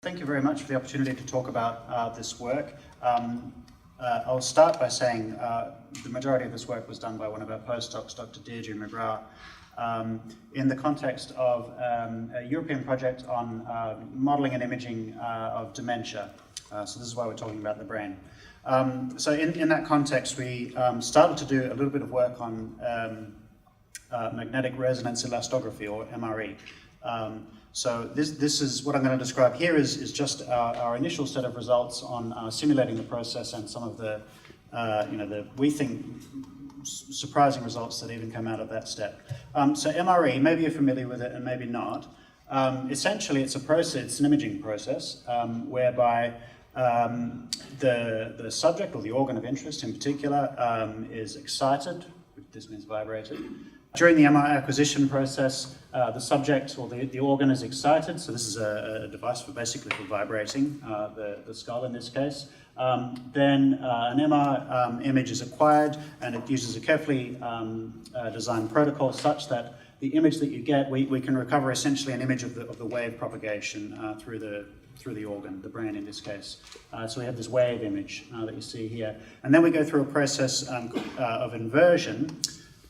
Thank you very much for the opportunity to talk about this work. I'll start by saying the majority of this work was done by one of our postdocs, Dr. Deirdre McGrath, in the context of a European project on modelling and imaging of dementia. So this is why we're talking about the brain. So in that context, we started to do a little bit of work on magnetic resonance elastography, or MRE. So this is what I'm going to describe here is just our initial set of results on simulating the process and some of the, we think, surprising results that even come out of that step. So MRE, maybe you're familiar with it and maybe not. Essentially, it's a process, it's an imaging process whereby the subject or the organ of interest in particular is excited, this means vibrated. During the MRI acquisition process, the subject or the organ is excited, so this is a device for basically for vibrating the skull in this case. Then an MR image is acquired, and it uses a carefully designed protocol such that the image that you get, we can recover essentially an image of the wave propagation through the organ, the brain in this case. So we have this wave image that you see here. And then we go through a process of inversion.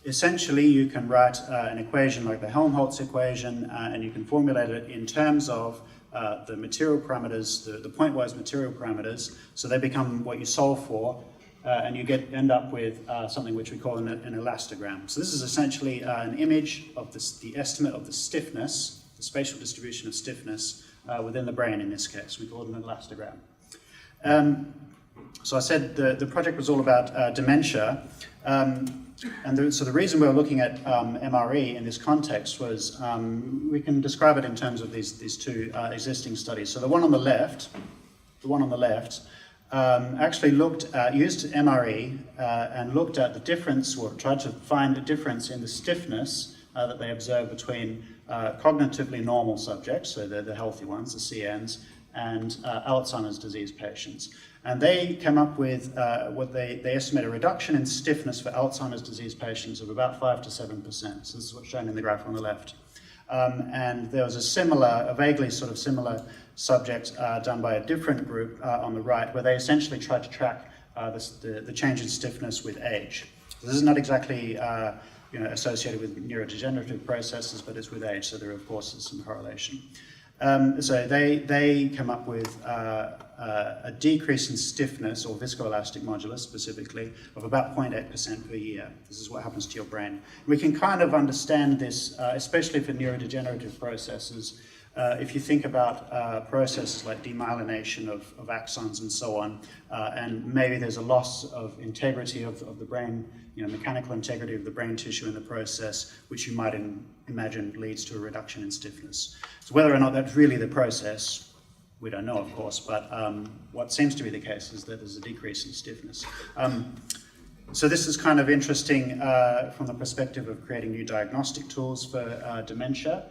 Essentially, you can write an equation like the Helmholtz equation, and you can formulate it in terms of the material parameters, the pointwise material parameters, so they become what you solve for, and you end up with something which we call an elastogram. So this is essentially an image of the estimate of the stiffness, the spatial distribution of stiffness within the brain in this case. We call it an elastogram. So I said the project was all about dementia. So the reason we were looking at MRE in this context was we can describe it in terms of these two existing studies. So the one on the left actually used MRE and looked at the difference, or tried to find a difference in the stiffness that they observed between cognitively normal subjects, so the healthy ones, the CNs, and Alzheimer's disease patients. And they came up with what they estimate a reduction in stiffness for Alzheimer's disease patients of about 5 to 7%. So this is what's shown in the graph on the left. And there was a vaguely sort of similar subject done by a different group on the right, where they essentially tried to track the change in stiffness with age. So this is not exactly associated with neurodegenerative processes, but it's with age, so there of course is some correlation. So they come up with a decrease in stiffness, or viscoelastic modulus specifically, of about 0.8% per year. This is what happens to your brain. We can kind of understand this, especially for neurodegenerative processes. If you think about processes like demyelination of axons and so on, and maybe there's a loss of integrity of the brain, mechanical integrity of the brain tissue in the process, which you might imagine leads to a reduction in stiffness. So whether or not that's really the process, we don't know, of course, but what seems to be the case is that there's a decrease in stiffness. So this is kind of interesting from the perspective of creating new diagnostic tools for dementia.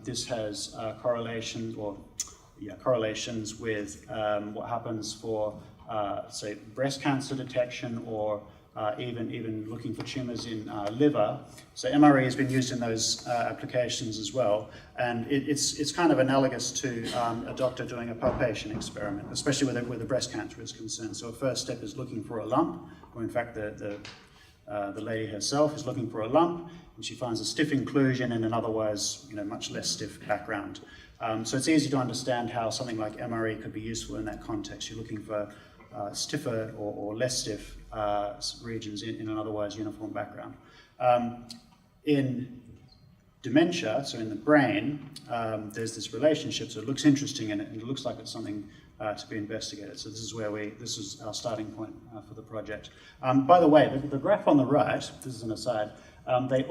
This has correlations with what happens for, say, breast cancer detection, or even looking for tumours in liver. So MRE has been used in those applications as well, and it's kind of analogous to a doctor doing a palpation experiment, especially where the breast cancer is concerned. So a first step is looking for a lump, or in fact the lady herself is looking for a lump, and she finds a stiff inclusion in an otherwise much less stiff background. So it's easy to understand how something like MRE could be useful in that context. You're looking for stiffer or less stiff regions in an otherwise uniform background. In dementia, so in the brain, there's this relationship, so it looks interesting and it looks like it's something to be investigated. So this is our starting point for the project. By the way, the graph on the right, this is an aside, they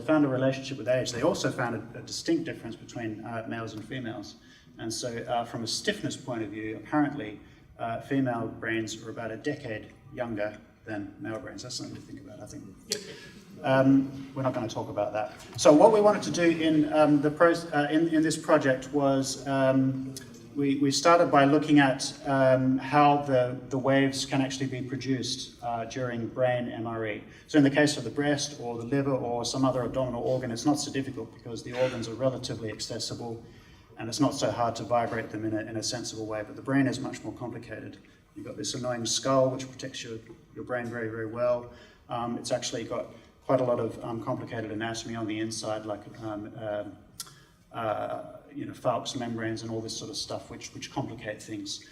found a relationship with age. They also found a distinct difference between males and females. And so from a stiffness point of view, apparently female brains are about a decade younger than male brains. That's something to think about, I think. We're not going to talk about that. So what we wanted to do in this project was we started by looking at how the waves can actually be produced during brain MRE. So in the case of the breast or the liver or some other abdominal organ, it's not so difficult because the organs are relatively accessible. and it's not so hard to vibrate them in a sensible way, but the brain is much more complicated. You've got this annoying skull, which protects your brain very, very well. It's actually got quite a lot of complicated anatomy on the inside, like Falx membranes and all this sort of stuff, which complicate things.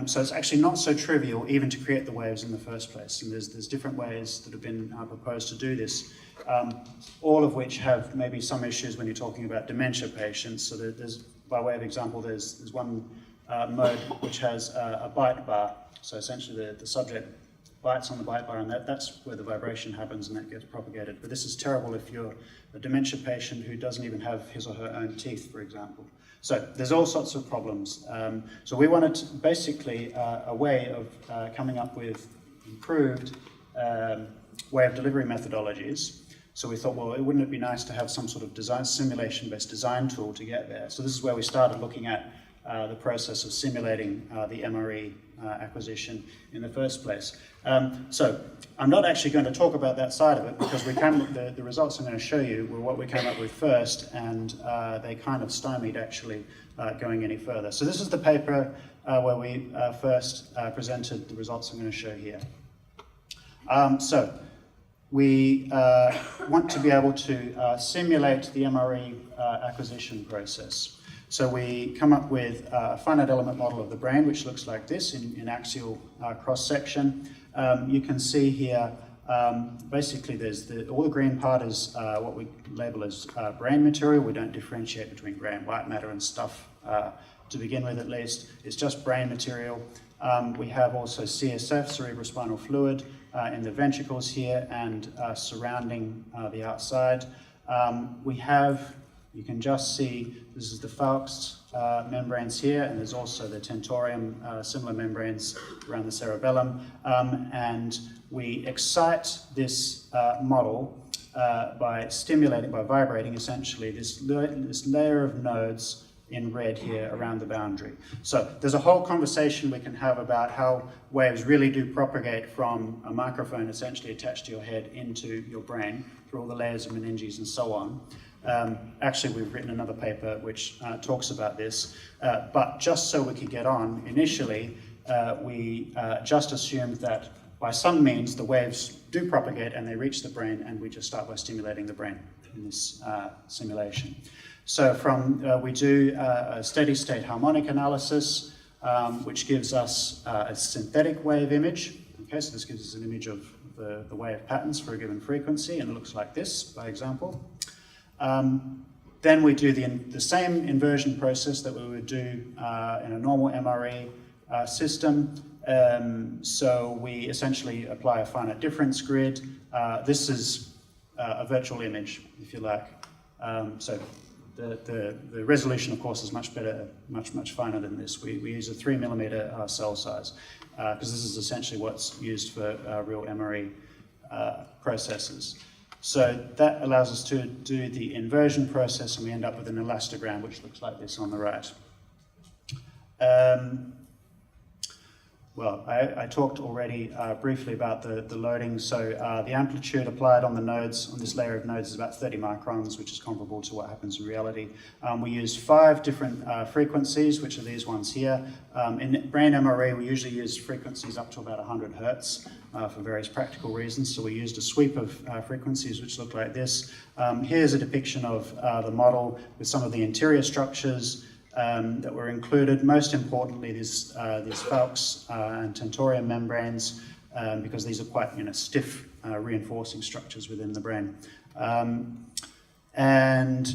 So it's actually not so trivial even to create the waves in the first place. And there's different ways that have been proposed to do this, all of which have maybe some issues when you're talking about dementia patients. So there's, by way of example, there's one mode which has a bite bar. So essentially the subject bites on the bite bar, and that's where the vibration happens and that gets propagated. But this is terrible if you're a dementia patient who doesn't even have his or her own teeth, for example. So there's all sorts of problems. So we wanted basically a way of coming up with improved way of delivery methodologies. So we thought, well, wouldn't it be nice to have some sort of design, simulation-based design tool to get there? So this is where we started looking at the process of simulating the MRE acquisition in the first place. So I'm not actually going to talk about that side of it because the results I'm going to show you were what we came up with first, and they kind of stymied actually going any further. So this is the paper where we first presented the results I'm going to show here. So we want to be able to simulate the MRE acquisition process. So we come up with a finite element model of the brain, which looks like this in axial cross-section. You can see here, basically all the green part is what we label as brain material. We don't differentiate between grey and white matter and stuff to begin with, at least. It's just brain material. We have also CSF, cerebrospinal fluid, in the ventricles here and surrounding the outside. You can just see, this is the Falx membranes here, and there's also the tentorium, similar membranes around the cerebellum. And we excite this model by vibrating essentially this layer of nodes in red here around the boundary. So there's a whole conversation we can have about how waves really do propagate from a microphone essentially attached to your head into your brain through all the layers of meninges and so on. Actually, we've written another paper which talks about this, but just so we could get on, initially we just assumed that by some means the waves do propagate and they reach the brain, and we just start by stimulating the brain in this simulation. So we do a steady state harmonic analysis, which gives us a synthetic wave image. Okay, so this gives us an image of the wave patterns for a given frequency, and it looks like this, by example. Then we do the same inversion process that we would do in a normal MRE system. So we essentially apply a finite difference grid. This is a virtual image, if you like. So the resolution, of course, is much better, much finer than this. We use a 3mm cell size because this is essentially what's used for real MRE processes. So that allows us to do the inversion process, and we end up with an elastogram, which looks like this on the right. Well, I talked already briefly about the loading. So the amplitude applied on the nodes, on this layer of nodes, is about 30 microns, which is comparable to what happens in reality. We use 5 different frequencies, which are these ones here. In brain MRE, we usually use frequencies up to about 100 hertz for various practical reasons. So we used a sweep of frequencies, which look like this. Here's a depiction of the model with some of the interior structures that were included. Most importantly, these Falx and tentorium membranes, because these are quite stiff reinforcing structures within the brain. And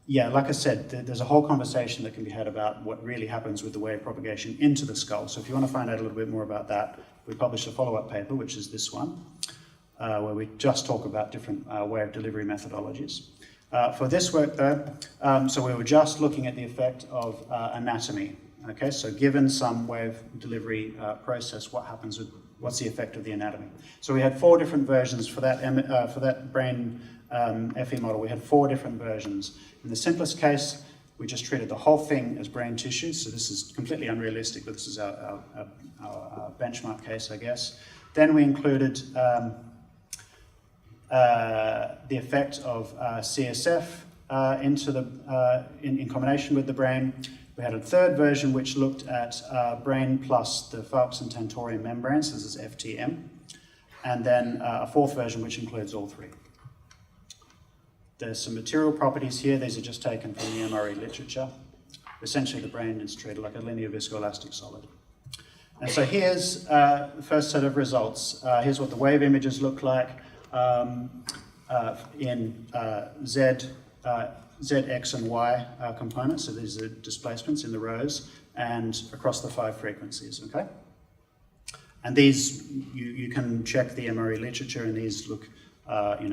yeah, like I said, there's a whole conversation that can be had about what really happens with the wave propagation into the skull. So if you want to find out a little bit more about that, we published a follow-up paper, which is this one, where we just talk about different wave delivery methodologies. For this work though, so we were just looking at the effect of anatomy. Okay, so given some wave delivery process, what's the effect of the anatomy? So we had 4 different versions for that brain FE model. We had 4 different versions. In the simplest case, we just treated the whole thing as brain tissue. So this is completely unrealistic, but this is our benchmark case, I guess. Then we included the effect of CSF into the, in combination with the brain. We had a third version which looked at brain plus the Phelps and Tentorium membranes, this is FTM, and then a fourth version which includes all three. There's some material properties here, these are just taken from the MRE literature. Essentially the brain is treated like a linear viscoelastic solid. And so here's the first set of results. Here's what the wave images look like in Z, X, and Y components. So these are displacements in the rows and across the 5 frequencies, okay? And these, you can check the MRE literature, and these look,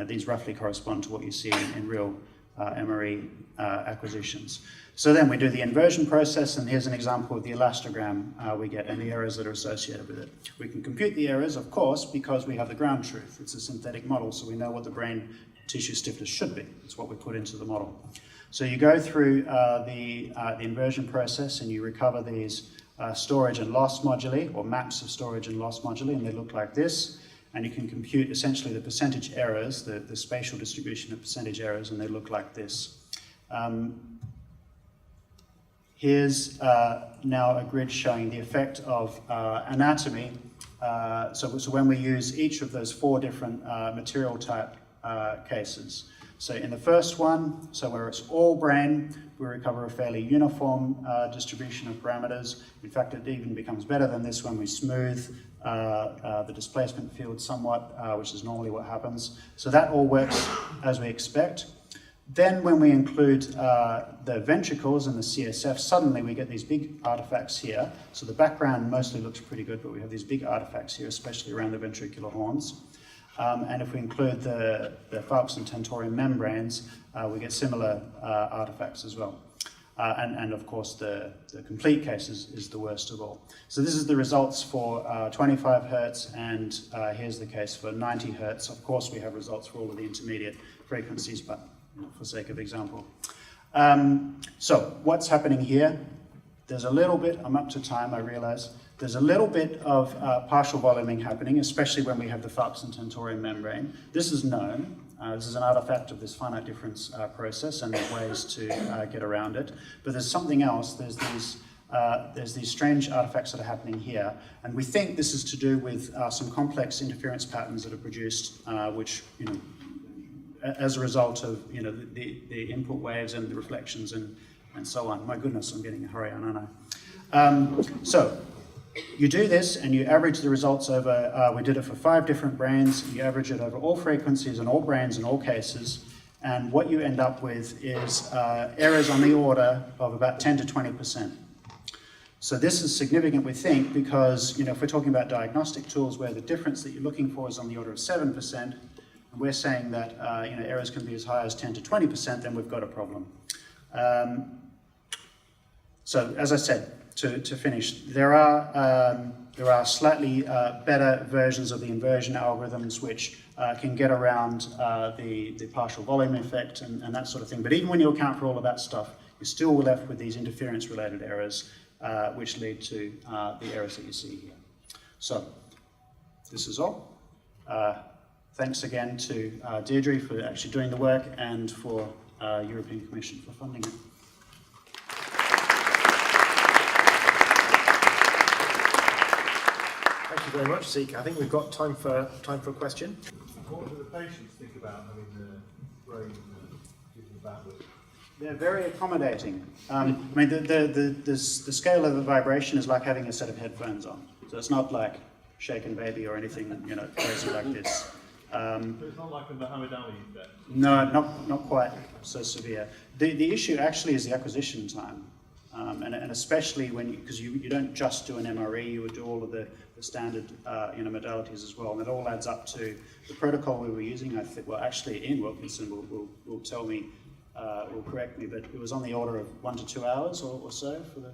these roughly correspond to what you see in real MRE acquisitions. So then we do the inversion process, and here's an example of the elastogram we get and the errors that are associated with it. We can compute the errors, of course, because we have the ground truth. It's a synthetic model, so we know what the brain tissue stiffness should be. It's what we put into the model. So you go through the inversion process and you recover these storage and loss moduli, or maps of storage and loss moduli, and they look like this. And you can compute essentially the percentage errors, the spatial distribution of percentage errors, and they look like this. Here's now a grid showing the effect of anatomy. So when we use each of those 4 different material type cases. So in the first one, so where it's all brain, we recover a fairly uniform distribution of parameters. In fact, it even becomes better than this when we smooth the displacement field somewhat, which is normally what happens. So that all works as we expect. Then when we include the ventricles and the CSF, suddenly we get these big artifacts here. So the background mostly looks pretty good, but we have these big artifacts here, especially around the ventricular horns. And if we include the Phelps and Tentorium membranes, we get similar artifacts as well. And of course, the complete case is the worst of all. So this is the results for 25 hertz, and here's the case for 90 hertz. Of course, we have results for all of the intermediate frequencies, but for sake of example. So what's happening here? There's a little bit, I'm up to time, I realize. There's a little bit of partial voluming happening, especially when we have the Phelps and Tentorium membrane. This is known. This is an artifact of this finite difference process, and there's ways to get around it. But there's something else. There's these strange artifacts that are happening here, and we think this is to do with some complex interference patterns that are produced, which, as a result of the input waves and the reflections and so on. My goodness, I'm getting a hurry on, aren't I? So you do this and you average the results over, we did it for 5 different brains, you average it over all frequencies and all brains in all cases, and what you end up with is errors on the order of about 10 to 20%. So this is significant, we think, because if we're talking about diagnostic tools where the difference that you're looking for is on the order of 7%, and we're saying that errors can be as high as 10 to 20%, then we've got a problem. So as I said, to finish, there are slightly better versions of the inversion algorithms which can get around the partial volume effect and that sort of thing. But even when you account for all of that stuff, you're still left with these interference-related errors, which lead to the errors that you see here. So this is all. Thanks again to Deirdre for actually doing the work, and for European Commission for funding it. Thank you very much, Zeike. I think we've got time for a question. What do the patients think about having the brain giving bandwidth? They're very accommodating. I mean, the scale of the vibration is like having a set of headphones on. So it's not like shaken baby or anything, crazy like this. So it's not like a Muhammad Ali bit? No, not quite so severe. The issue actually is the acquisition time. And especially because you don't just do an MRE, you would do all of the standard modalities as well, and it all adds up to the protocol we were using. I think, well, actually, Ian Wilkinson will tell me, will correct me, but it was on the order of 1 to 2 hours or so for the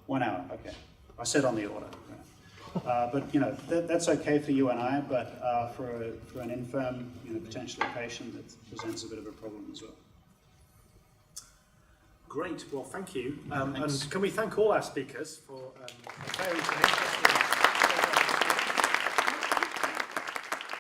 1 hour. Okay, I said on the order. Right. But that's okay for you and I, but for an infirm, potentially a patient, that presents a bit of a problem as well. Great. Well, thank you. And can we thank all our speakers for a very interesting